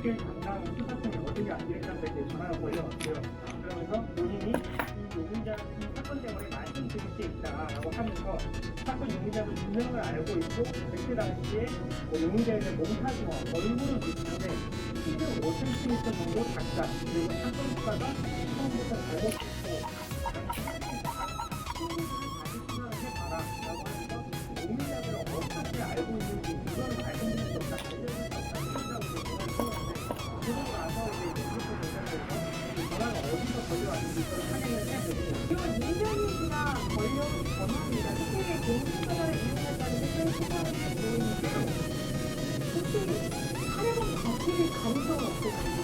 어떻게 담당 수사팀이 어떻게 안 되는지에 대해 전화가 걸려왔어요. 그러면서 본인이 이 용의자 사건 때문에 말씀드릴 게 있다라고 하면서 사건 용의자도 유명을 알고 있고 그때 당시에 용의자에 대한 몸사진과 얼굴을 비슷한데 실제로 5cm 정도 작다. 그리고 사건 수사가 처음부터 잘못됐고 용의자들을 어떻게 알고 있는지 이거는 말씀드릴 수 없다. 알려줄 수 없다. 그러고 나서 이제 이렇게 되면서 전화가 어디서 걸려왔는지 이걸 확인을 해야 되고 이건 인터넷이나 걸려온 전화입니다. 특히 공중전화를 이용했다는 데 수사를 보이는데 혹시 사례범 잡힐 가능성은 없을까요?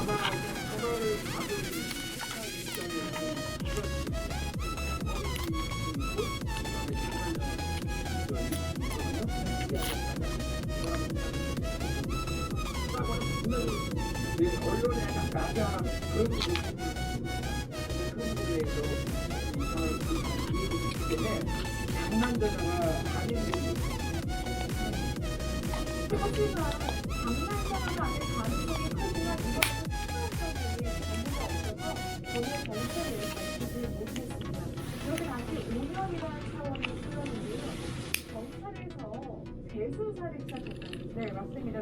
아마 전화를 받은 언론에 나가 그런 부분에서 때문에 장난전화가 아닌 하지만 장난전화가 아닐 가능성이 크지만 이것은 특별성이 전부가 없어서 전혀 정체를 밝히지 못했습니다. 이렇게 다시 5년이라는 차원이 흘렀는데요. 경찰에서 재수사를 시작했습니다. 네, 맞습니다.